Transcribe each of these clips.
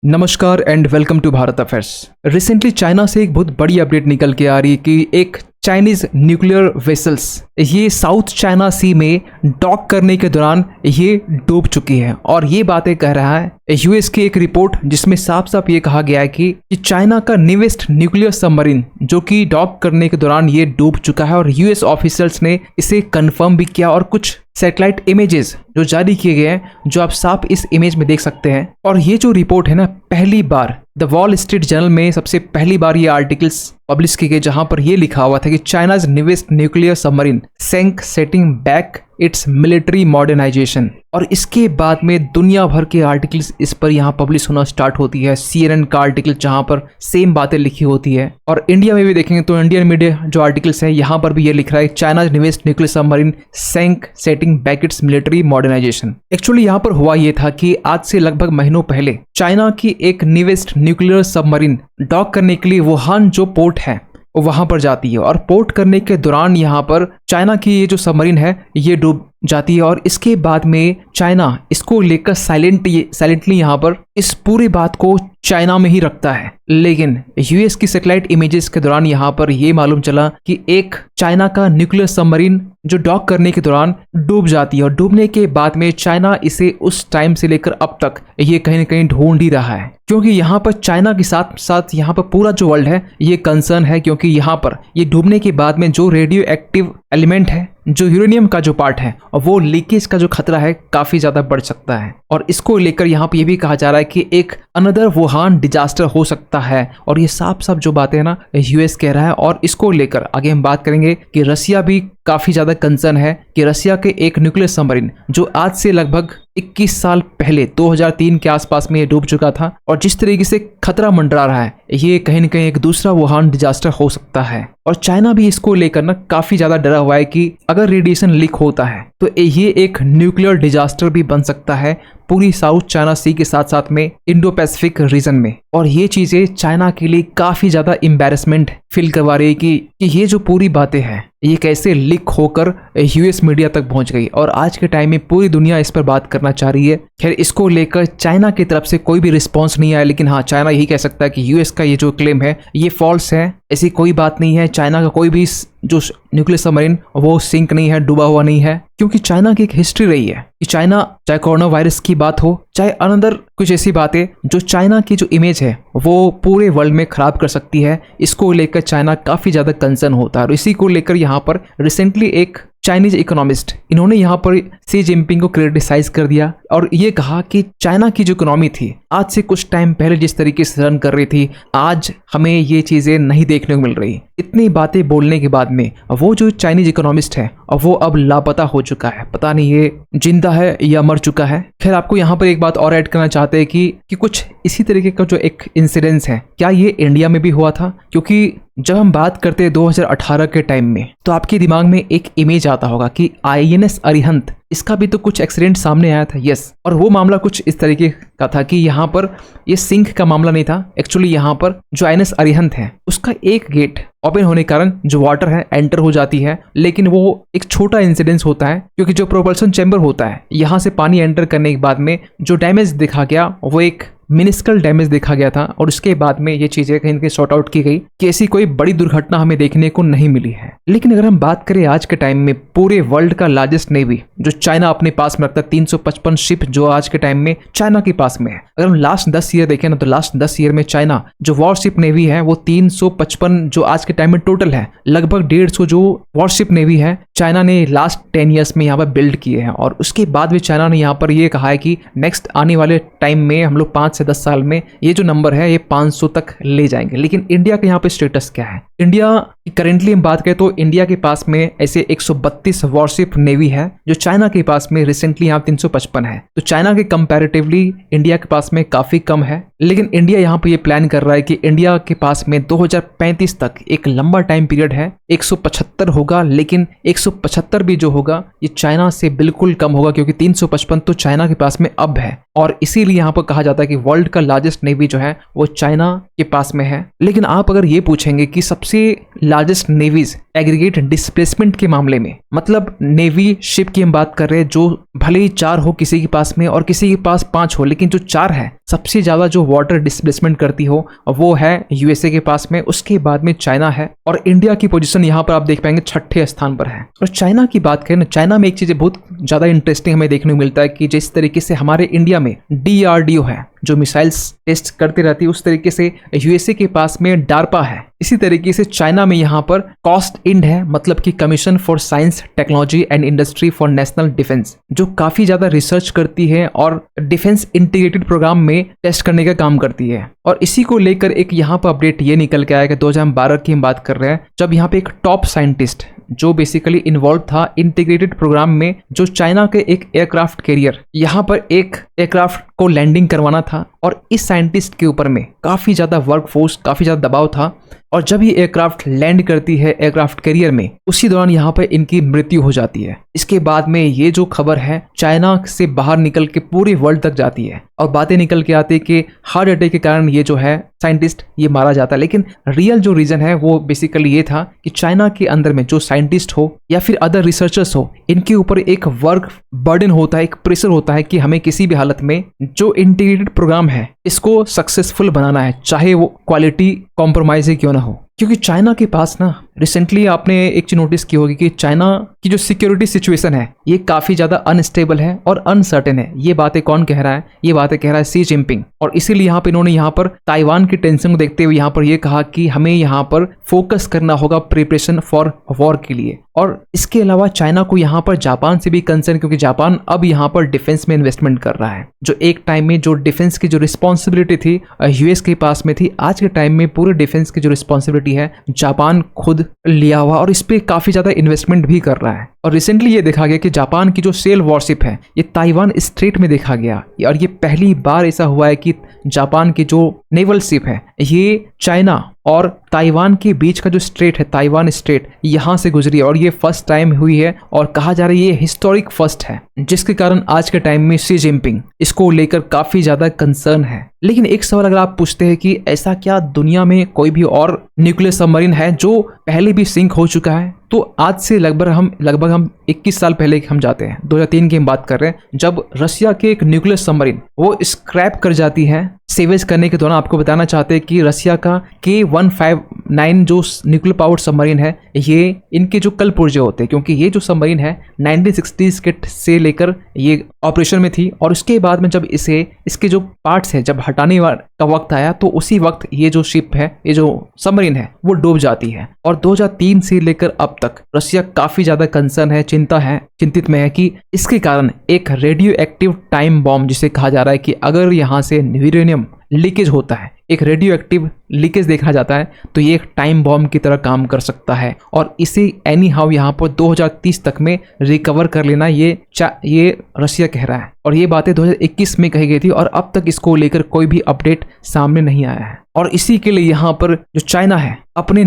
नमस्कार and welcome to Bharat affairs. Recently China से एक बहुत बड़ी अपडेट निकल के आ रही है कि एक चाइनीज न्यूक्लियर वेसल्स ये साउथ चाइना सी में डॉक करने के दौरान ये डूब चुकी है। और ये बातें कह रहा है यूएस की एक रिपोर्ट, जिसमें साफ साफ ये कहा गया है कि चाइना का न्यूएस्ट न्यूक्लियर सबमरीन जो कि डॉक करने के दौरान ये डूब चुका है। और यूएस ऑफिसर्स ने इसे कंफर्म भी किया और कुछ सैटेलाइट इमेजेस जो जारी किए गए हैं, जो आप साफ इस इमेज में देख सकते हैं। और ये जो रिपोर्ट है ना, पहली बार द वॉल स्ट्रीट जर्नल में सबसे पहली बार ये आर्टिकल्स पब्लिश किए गए, जहां पर ये लिखा हुआ था कि China's newest nuclear submarine sank setting back its military modernisation. और इसके बाद में दुनिया भर के आर्टिकल्स इस पर यहाँ पब्लिश होना स्टार्ट होती है। CNN का आर्टिकल जहाँ पर सेम बातें लिखी होती है। और इंडिया में भी देखेंगे तो इंडियन मीडिया जो आर्टिकल्स हैं, यहाँ पर भी ये लिख रहा है China's newest nuclear submarine sank setting back its military modernisation. Actually यहाँ पर हुआ ये था कि आज से लगभग महीनों पहले चाइना की एक न्यूएस्ट न्यूक्लियर सबमरीन डॉक करने के लिए वुहान जो पोर्ट है वहां पर जाती है। और पोर्ट करने के दौरान यहाँ पर चाइना की ये जो सबमरीन है ये डूब जाती है। और इसके बाद में चाइना इसको लेकर साइलेंटली यहाँ पर इस पूरी बात को चाइना में ही रखता है। लेकिन यूएस की सैटेलाइट इमेजेस के दौरान यहाँ पर ये मालूम चला कि एक चाइना का न्यूक्लियर सबमरीन जो डॉक करने के दौरान डूब जाती है। और डूबने के बाद में चाइना इसे उस टाइम से लेकर अब तक ये कहीं न कहीं ढूंढ ही रहा है, क्योंकि यहाँ पर चाइना के साथ साथ यहाँ पर पूरा जो वर्ल्ड है ये कंसर्न है। क्योंकि यहाँ पर ये डूबने के बाद में जो रेडियो एक्टिव एलिमेंट है, जो यूरेनियम का जो पार्ट है, वो लीकेज का जो खतरा है काफी ज्यादा बढ़ सकता है। और इसको लेकर यहाँ पे ये भी कहा जा रहा है कि एक अनदर वुहान डिजास्टर हो सकता है। और ये साफ साफ जो बातें है ना यूएस कह रहा है। और इसको लेकर आगे हम बात करेंगे कि रसिया भी काफी ज्यादा कंसर्न है कि रसिया के एक न्यूक्लियर सबमरीन जो आज से लगभग 21 साल पहले 2003 के आसपास में ये डूब चुका था, और जिस तरीके से खतरा मंडरा रहा है ये कहीं न कहीं एक दूसरा वुहान डिजास्टर हो सकता है। और चाइना भी इसको लेकर ना काफी ज्यादा डरा हुआ है कि अगर रेडिएशन लीक होता है तो ये एक न्यूक्लियर डिजास्टर भी बन सकता है पूरी साउथ चाइना सी के साथ साथ में इंडो पैसिफिक रीजन में। और ये चीजें चाइना के लिए काफी ज्यादा एम्बैरेसमेंट फील करवा रही है कि ये जो पूरी बातें हैं ये कैसे लीक होकर यूएस मीडिया तक पहुंच गई। और आज के टाइम में पूरी दुनिया इस पर बात करना चाह रही है। खैर, इसको लेकर चाइना की तरफ से कोई भी रिस्पॉन्स नहीं आया, लेकिन हाँ, चाइना यही कह सकता है कि यूएस का ये जो क्लेम है ये फॉल्स है, ऐसी कोई बात नहीं है। चाइना का कोई भी जो न्यूक्लियर सबमरीन वो सिंक नहीं है, डूबा हुआ नहीं है। क्योंकि चाइना की एक हिस्ट्री रही है कि चाइना, चाहे कोरोना वायरस की बात हो, चाहे अनदर कुछ ऐसी बातें, जो चाइना की जो इमेज है वो पूरे वर्ल्ड में खराब कर सकती है। इसको लेकर चाइना काफी ज्यादा कंसर्न होता है। और इसी को लेकर यहाँ पर रिसेंटली एक चाइनीज इकोनॉमिस्ट, इन्होंने यहाँ पर सी जिनपिंग को क्रिटिसाइज कर दिया और ये कहा कि चाइना की जो इकोनॉमी थी आज से कुछ टाइम पहले जिस तरीके से रन कर रही थी, आज हमें ये चीजें नहीं देखने को मिल रही। इतनी बातें बोलने के बाद में वो जो चाइनीज इकोनॉमिस्ट है वो अब लापता हो चुका है। पता नहीं ये जिंदा है या मर चुका है। खैर, आपको यहाँ पर एक बात और ऐड करना चाहते हैं कि कुछ इसी तरीके का जो एक इंसिडेंस है, क्या ये इंडिया में भी हुआ था? क्योंकि जब हम बात करते हैं 2018 के टाइम में, तो आपके दिमाग में एक इमेज आता होगा कि INS अरिहंत, इसका भी तो कुछ एक्सीडेंट सामने आया था। यस, और वो मामला कुछ इस तरीके का था कि यहाँ पर ये सिंक का मामला नहीं था। एक्चुअली यहाँ पर जो INS अरिहंत है उसका एक गेट ओपन होने के कारण जो वाटर है एंटर हो जाती है। लेकिन वो एक छोटा इंसिडेंस होता है, क्योंकि जो प्रोपल्शन चैम्बर होता है यहाँ से पानी एंटर करने के बाद में जो डैमेज देखा गया वो एक मिनिस्कल डैमेज देखा गया था। और उसके बाद में ये चीजें कहीं न कहीं सॉर्ट आउट की गई कि ऐसी कोई बड़ी दुर्घटना हमें देखने को नहीं मिली है। लेकिन अगर हम बात करें आज के टाइम में पूरे वर्ल्ड का लार्जेस्ट नेवी जो चाइना अपने पास में रखता है, 355 शिप जो आज के टाइम में चाइना के पास में है। अगर हम लास्ट 10 ईयर देखें ना, तो लास्ट 10 ईयर में चाइना जो वॉरशिप नेवी है वो 355 जो आज के टाइम में टोटल है, लगभग 150 जो वॉरशिप नेवी है चाइना ने लास्ट 10 ईयर्स में यहाँ पर बिल्ड किए हैं। और उसके बाद भी चाइना ने यहाँ पर ये कहा है कि नेक्स्ट आने वाले टाइम में हम लोग 5 से 10 साल में ये जो नंबर है ये 500 तक ले जाएंगे। लेकिन इंडिया के यहाँ पे स्टेटस क्या है? इंडिया की करेंटली हम बात करें तो इंडिया के पास में ऐसे 132 वॉरशिप नेवी है, जो चाइना के पास में रिसेंटली यहाँ 355 है। तो चाइना के कंपैरेटिवली इंडिया के पास में काफी कम है। लेकिन इंडिया यहाँ पे ये प्लान कर रहा है कि इंडिया के पास में 2035 तक एक लंबा टाइम पीरियड है, 175 होगा। लेकिन 175 भी जो होगा ये चाइना से बिल्कुल कम होगा, क्योंकि 355 तो चाइना के पास में अब है। और इसीलिए यहाँ पर कहा जाता है कि वर्ल्ड का लार्जेस्ट नेवी जो है वो चाइना के पास में है। लेकिन आप अगर ये पूछेंगे कि सबसे लार्जेस्ट नेवीज एग्रीगेट डिस्प्लेसमेंट के मामले में, मतलब नेवी शिप की हम बात कर रहे हैं, जो भले ही 4 हो किसी के पास में और किसी के पास 5 हो, लेकिन जो 4 है सबसे ज़्यादा जो वाटर डिस्प्लेसमेंट करती हो वो है यूएसए के पास में, उसके बाद में चाइना है और इंडिया की पोजीशन यहाँ पर आप देख पाएंगे 6ठे स्थान पर है। और चाइना की बात करें ना, चाइना में एक चीज़ बहुत ज़्यादा इंटरेस्टिंग हमें देखने को मिलता है कि जिस तरीके से हमारे इंडिया में DRDO है जो मिसाइल्स टेस्ट करती रहती है, उस तरीके से यूएसए के पास में डार्पा है। इसी तरीके से चाइना में यहाँ पर कॉस्ट इंड है, मतलब कि commission for science technology and industry for national defence, जो काफी ज्यादा रिसर्च करती है और डिफेंस इंटीग्रेटेड प्रोग्राम में टेस्ट करने का काम करती है। और इसी को लेकर एक यहाँ पर अपडेट ये निकल के आया कि 2012 की हम बात कर रहे हैं, जब यहाँ पे एक टॉप साइंटिस्ट जो बेसिकली इन्वॉल्व था इंटीग्रेटेड प्रोग्राम में, जो चाइना के एक एयरक्राफ्ट कैरियर यहाँ पर एक एयरक्राफ्ट को लैंडिंग करवाना था, और इस साइंटिस्ट के ऊपर में काफ़ी ज़्यादा वर्कफोर्स, काफ़ी ज़्यादा दबाव था। और जब ये एयरक्राफ्ट लैंड करती है एयरक्राफ्ट कैरियर में, उसी दौरान यहाँ पर इनकी मृत्यु हो जाती है। इसके बाद में ये जो खबर है चाइना से बाहर निकल के पूरे वर्ल्ड तक जाती है और बातें निकल के आती है कि हार्ट अटैक के कारण ये जो है साइंटिस्ट ये मारा जाता है। लेकिन रियल जो रीजन है वो बेसिकली ये था कि चाइना के अंदर में जो साइंटिस्ट हो या फिर अदर रिसर्चर्स हो, इनके ऊपर एक वर्क बर्डन होता है, एक प्रेशर होता है कि हमें किसी भी हालत में जो इंटीग्रेटेड प्रोग्राम है इसको सक्सेसफुल बनाना है, चाहे वो क्वालिटी कॉम्प्रोमाइज ही क्यों ना हो। क्योंकि चाइना के पास ना रिसेंटली आपने एक चीज नोटिस की होगी कि चाइना की जो सिक्योरिटी सिचुएशन है ये काफी ज्यादा अनस्टेबल है और अनसर्टेन है। ये बातें कौन कह रहा है? ये बातें कह रहा है शी जिनपिंग। और इसीलिए यहाँ पे इन्होंने यहाँ पर ताइवान की टेंशन को देखते हुए यहाँ पर ये कहा कि हमें यहाँ पर फोकस करना होगा प्रिपरेशन फॉर वॉर के लिए। और इसके अलावा चाइना को यहाँ पर जापान से भी कंसर्न, क्योंकि जापान अब यहाँ पर डिफेंस में इन्वेस्टमेंट कर रहा है। जो एक टाइम में जो डिफेंस की जो रिस्पॉन्सिबिलिटी थी यूएस के पास में थी, आज के टाइम में पूरे डिफेंस की जो रिस्पॉन्सिबिलिटी है जापान खुद लिया हुआ और इस पे काफी ज्यादा इन्वेस्टमेंट भी कर रहा है। और रिसेंटली ये देखा गया कि जापान की जो सेल वॉरशिप है ये ताइवान स्ट्रेट में देखा गया, और ये पहली बार ऐसा हुआ है कि जापान की जो नेवल शिप है ये चाइना और ताइवान के बीच का जो स्ट्रेट है ताइवान स्ट्रेट यहाँ से गुजरी है। और ये फर्स्ट टाइम हुई है और कहा जा रहा है ये हिस्टोरिक फर्स्ट है, जिसके कारण आज के टाइम में शी जिनपिंग इसको लेकर काफी ज्यादा कंसर्न है। लेकिन एक सवाल अगर आप पूछते हैं कि ऐसा क्या दुनिया में कोई भी और न्यूक्लियर सबमरीन है जो पहले भी सिंक हो चुका है, तो आज से लगभग हम 21 साल पहले हम जाते हैं, 2003 की हम बात कर रहे हैं, जब रशिया के एक न्यूक्लियर सबमरीन वो स्क्रैप कर जाती है। सेवेज करने के दौरान आपको बताना चाहते हैं कि रशिया का K159 जो न्यूक्लियर पावर्ड सबमरीन है ये इनके जो कल पुर्जे होते हैं, क्योंकि ये जो सबमरीन है 1960s के से लेकर ये ऑपरेशन में थी, और उसके बाद में जब इसके जो पार्ट्स है जब हटाने का वक्त आया तो उसी वक्त ये जो शिप है, ये जो सबमरीन है वो डूब जाती है। और 2003 से लेकर अब तक रशिया काफी ज्यादा कंसर्न है, चिंतित में है कि इसके कारण एक रेडियो एक्टिव टाइम बॉम्ब जिसे कहा जा रहा है कि अगर यहाँ से यूरेनियम लीकेज होता है, एक रेडियो एक्टिव लीकेज देखा जाता है, तो ये एक टाइम बॉम्ब की तरह काम कर सकता है और इसे एनी हाउ यहाँ पर 2030 तक में रिकवर कर लेना ये रशिया कह रहा है। और ये बातें 2021 में कही गई थी और अब तक इसको लेकर कोई भी अपडेट सामने नहीं आया है। और इसी के लिए यहाँ पर जो चाइना है अपने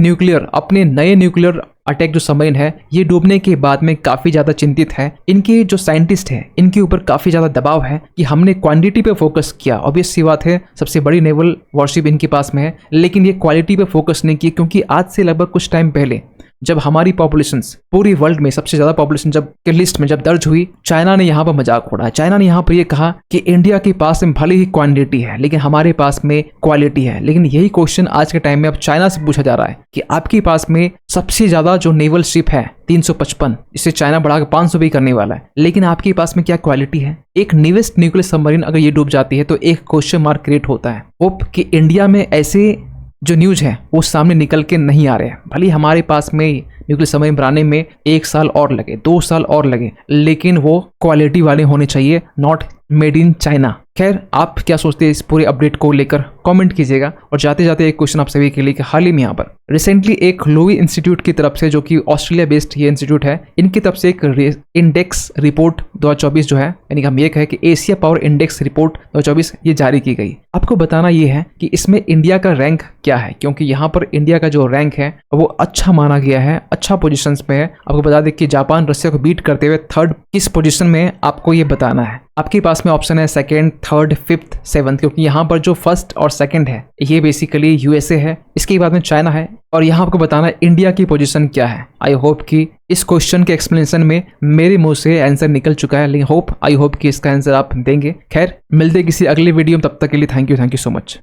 नए न्यूक्लियर अटैक जो सबमरीन है ये डूबने के बाद में काफी ज्यादा चिंतित है। इनके जो साइंटिस्ट हैं इनके ऊपर काफी ज्यादा दबाव है कि हमने क्वांटिटी पे फोकस किया, ऑब्वियस सी बात है सबसे बड़ी नेवल वॉरशिप इनके पास में है, लेकिन ये क्वालिटी पे फोकस नहीं किया, क्योंकि आज से लगभग कुछ टाइम पहले जब हमारी पॉपुलेशन पूरी वर्ल्ड में सबसे ज्यादा पॉपुलेशन जब के लिस्ट में जब दर्ज हुई, चाइना ने यहाँ पर मजाक उड़ाया। चाइना ने यहाँ पर ये कहा कि इंडिया के पास में भले ही क्वांटिटी है लेकिन हमारे पास में क्वालिटी है। लेकिन यही क्वेश्चन आज के टाइम में अब चाइना से पूछा जा रहा है कि आपके पास में सबसे ज्यादा जो नेवल शिप है 355, इसे चाइना बढ़ाकर 500 भी करने वाला है, लेकिन आपके पास में क्या क्वालिटी है? एक न्यूएस्ट न्यूक्लियर सबमरीन अगर ये डूब जाती है तो एक क्वेश्चन मार्क क्रिएट होता है होप कि इंडिया में ऐसे जो न्यूज है वो सामने निकल के नहीं आ रहे हैं। भले हमारे पास में न्यूक्लियर सबमरीन बनाने में 1 साल और लगे, 2 साल और लगे, लेकिन वो क्वालिटी वाले होने चाहिए, नॉट मेड इन चाइना। खैर, आप क्या सोचते हैं इस पूरे अपडेट को लेकर कमेंट कीजिएगा। और जाते जाते एक क्वेश्चन आप सभी के लिए कि हाल ही में यहाँ पर रिसेंटली एक लोवी इंस्टीट्यूट की तरफ से, जो कि ऑस्ट्रेलिया बेस्ड ये इंस्टीट्यूट है, इनकी तरफ से एक इंडेक्स रिपोर्ट 2024 जो है, यानी कि हम ये कहें कि एशिया पावर इंडेक्स रिपोर्ट 2024 ये जारी की गई। आपको बताना ये है कि इसमें इंडिया का रैंक क्या है, क्योंकि यहाँ पर इंडिया का जो रैंक है वो अच्छा माना गया है, अच्छा पोजीशन पे है। आपको बता दें कि जापान रशिया को बीट करते हुए 3rd किस पोजीशन में है, आपको ये बताना है। आपके पास में ऑप्शन है सेकंड, थर्ड, फिफ्थ, सेवंथ, क्योंकि यहाँ पर जो फर्स्ट और सेकंड है ये बेसिकली यूएसए है, इसके बाद में चाइना है, और यहाँ आपको बताना है इंडिया की पोजीशन क्या है। आई होप कि इस क्वेश्चन के एक्सप्लेनेशन में मेरे मुंह से आंसर निकल चुका है, लेकिन आई होप कि इसका आंसर आप देंगे। खैर, मिलते किसी अगले वीडियो में, तब तक के लिए थैंक यू सो मच।